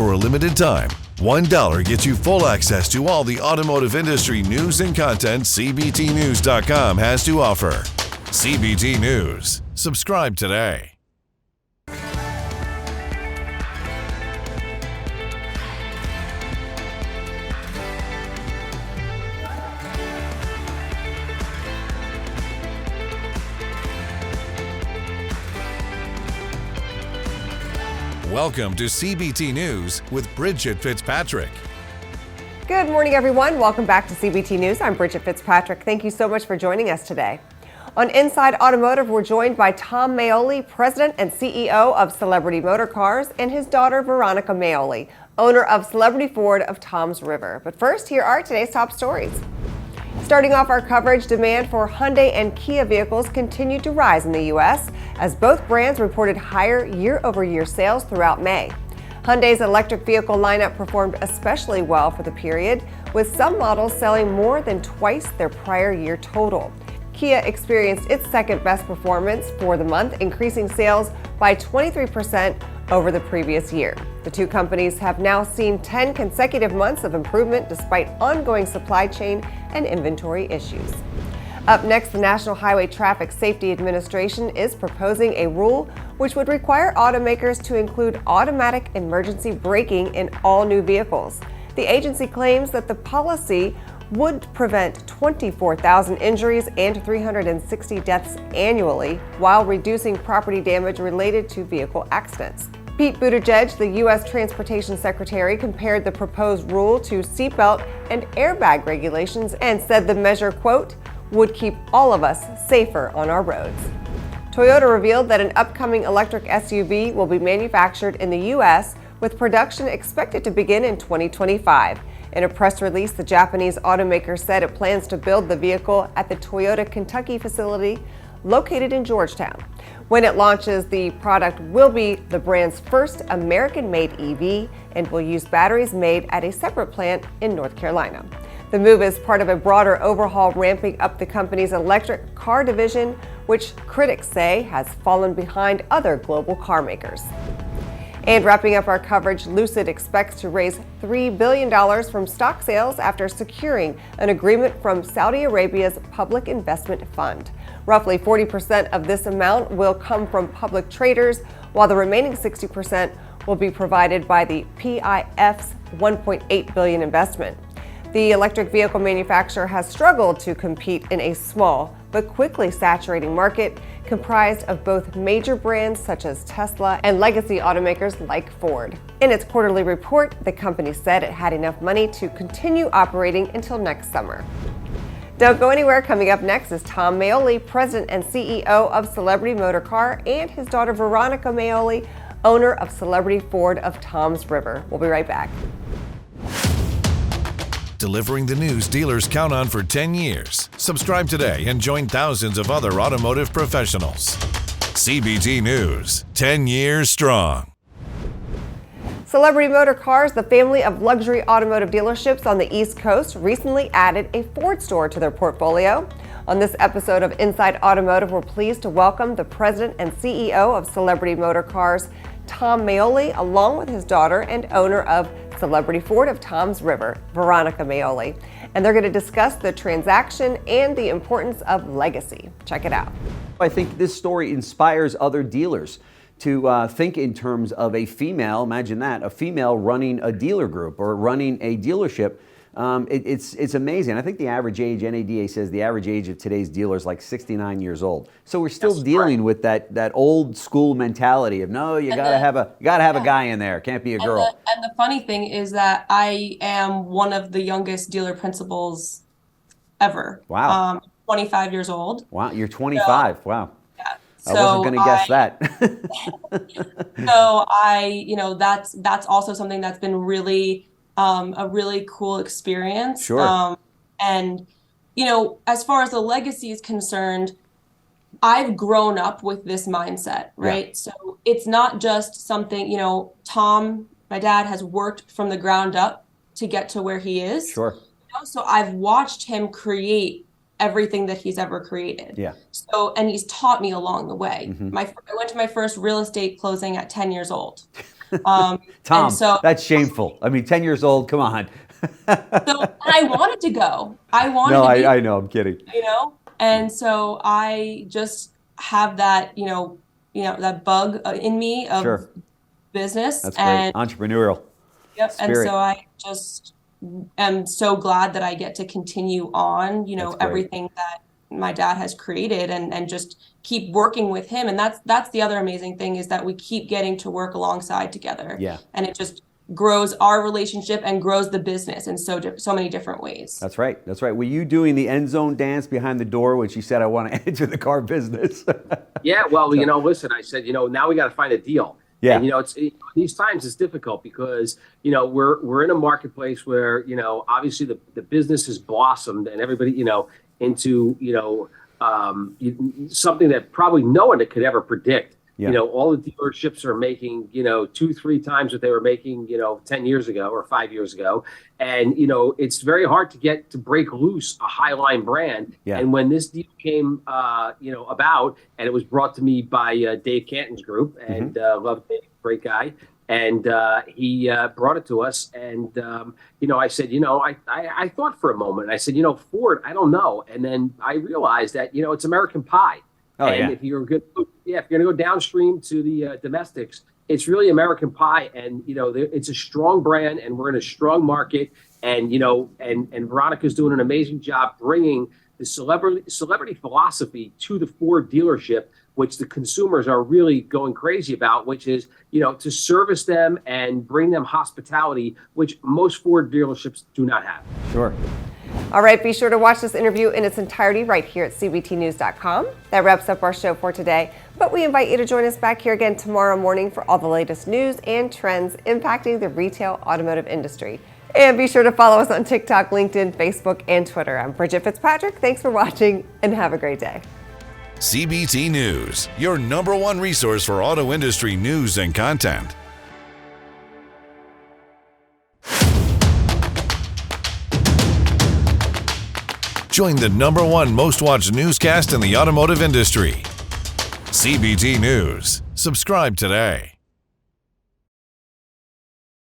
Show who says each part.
Speaker 1: for a limited time, $1 gets you full access to all the automotive industry news and content CBTnews.com has to offer. CBT News. Subscribe today. Welcome to CBT News with Bridget Fitzpatrick.
Speaker 2: Good morning, everyone. Welcome back to CBT News. I'm Bridget Fitzpatrick. Thank you so much for joining us today. On Inside Automotive, we're joined by Tom Maioli, President and CEO of Celebrity Motor Cars, and his daughter, Veronica Maioli, owner of Celebrity Ford of Toms River. But first, here are today's top stories. Starting off our coverage, demand for Hyundai and Kia vehicles continued to rise in the U.S. as both brands reported higher year-over-year sales throughout May. Hyundai's electric vehicle lineup performed especially well for the period, with some models selling more than twice their prior year total. Kia experienced its second best performance for the month, increasing sales by 23% over the previous year. The two companies have now seen 10 consecutive months of improvement despite ongoing supply chain and inventory issues. Up next, the National Highway Traffic Safety Administration is proposing a rule which would require automakers to include automatic emergency braking in all new vehicles. The agency claims that the policy would prevent 24,000 injuries and 360 deaths annually while reducing property damage related to vehicle accidents. Pete Buttigieg, the U.S. Transportation Secretary, compared the proposed rule to seatbelt and airbag regulations and said the measure, quote, would keep all of us safer on our roads. Toyota revealed that an upcoming electric SUV will be manufactured in the U.S., with production expected to begin in 2025. In a press release, the Japanese automaker said it plans to build the vehicle at the Toyota Kentucky facility located in Georgetown. When it launches, the product will be the brand's first American-made EV and will use batteries made at a separate plant in North Carolina. The move is part of a broader overhaul ramping up the company's electric car division, which critics say has fallen behind other global car makers. And wrapping up our coverage, Lucid expects to raise $3 billion from stock sales after securing an agreement from Saudi Arabia's Public Investment Fund. Roughly 40% of this amount will come from public traders, while the remaining 60% will be provided by the PIF's $1.8 billion investment. The electric vehicle manufacturer has struggled to compete in a small but quickly saturating market comprised of both major brands such as Tesla and legacy automakers like Ford. In its quarterly report, the company said it had enough money to continue operating until next summer. Don't go anywhere. Coming up next is Tom Maioli, President and CEO of Celebrity Motor Car, and his daughter Veronica Maioli, owner of Celebrity Ford of Toms River. We'll be right back.
Speaker 1: Delivering the news dealers count on for 10 years. Subscribe today and join thousands of other automotive professionals. CBT News, 10 years strong.
Speaker 2: Celebrity Motor Cars, the family of luxury automotive dealerships on the East Coast, recently added a Ford store to their portfolio. On this episode of Inside Automotive, we're pleased to welcome the President and CEO of Celebrity Motor Cars, Tom Maioli, along with his daughter and owner of Celebrity Ford of Toms River, Veronica Maioli. And they're going to discuss the transaction and the importance of legacy. Check it out.
Speaker 3: I think this story inspires other dealers to think in terms of a female, imagine that, a female running a dealer group or running a dealership. It's amazing. I think the average age, NADA says the average age of today's dealer is like 69 years old. So we're still dealing with that old school mentality of no, you gotta have a guy in there, can't be a girl.
Speaker 4: And the funny thing is that I am one of the youngest dealer principals ever.
Speaker 3: Wow.
Speaker 4: 25 years old.
Speaker 3: Wow, you're 25. So, wow.
Speaker 4: Yeah.
Speaker 3: I wasn't going to guess that.
Speaker 4: So that's also something that's been really a really cool experience.
Speaker 3: Sure.
Speaker 4: And as far as the legacy is concerned, I've grown up with this mindset, right? Yeah. So it's not just something, Tom, my dad, has worked from the ground up to get to where he is.
Speaker 3: Sure.
Speaker 4: So I've watched him create everything that he's ever created.
Speaker 3: Yeah.
Speaker 4: So, and he's taught me along the way.
Speaker 3: Mm-hmm.
Speaker 4: I went to my first real estate closing at 10 years old.
Speaker 3: Tom,
Speaker 4: so
Speaker 3: that's shameful. I mean, 10 years old, come on.
Speaker 4: so I wanted to go. I wanted
Speaker 3: No,
Speaker 4: to be,
Speaker 3: I know, I'm kidding.
Speaker 4: and so I just have that, that bug in me of
Speaker 3: Sure.
Speaker 4: business.
Speaker 3: That's great.
Speaker 4: And
Speaker 3: Entrepreneurial.
Speaker 4: yep.
Speaker 3: Spirit.
Speaker 4: And so I just am so glad that I get to continue on,
Speaker 3: That's great.
Speaker 4: everything that my dad has created and just keep working with him. And that's the other amazing thing, is that we keep getting to work alongside together.
Speaker 3: Yeah.
Speaker 4: And it just grows our relationship and grows the business in so many different ways.
Speaker 3: That's right. That's right. Were you doing the end zone dance behind the door when she said, I want to enter the car business?
Speaker 5: Yeah, well, listen, I said, now we got to find a deal.
Speaker 3: Yeah.
Speaker 5: And, these times it's difficult because, we're in a marketplace where, obviously the business has blossomed and everybody, into, something that probably no one could ever predict.
Speaker 3: Yeah.
Speaker 5: All the dealerships are making, 2-3 times what they were making, 10 years ago or 5 years ago. And, it's very hard to break loose a Highline brand.
Speaker 3: Yeah.
Speaker 5: And when this deal came, about, and it was brought to me by Dave Canton's group, and love Dave, great guy. And he brought it to us. And, I said, I thought for a moment. I said, Ford, I don't know. And then I realized that, it's American Pie.
Speaker 3: Oh,
Speaker 5: and
Speaker 3: yeah.
Speaker 5: if you're going to go downstream to the domestics, it's really American Pie. And, it's a strong brand and we're in a strong market. And, and Veronica's doing an amazing job bringing the celebrity philosophy to the Ford dealership, which the consumers are really going crazy about, which is, to service them and bring them hospitality, which most Ford dealerships do not have.
Speaker 3: Sure.
Speaker 2: All right, be sure to watch this interview in its entirety right here at CBTnews.com. That wraps up our show for today, but we invite you to join us back here again tomorrow morning for all the latest news and trends impacting the retail automotive industry. And be sure to follow us on TikTok, LinkedIn, Facebook, and Twitter. I'm Bridget Fitzpatrick. Thanks for watching and have a great day.
Speaker 1: CBT News, your #1 resource for auto industry news and content. Join the #1 most watched newscast in the automotive industry. CBT News. Subscribe today.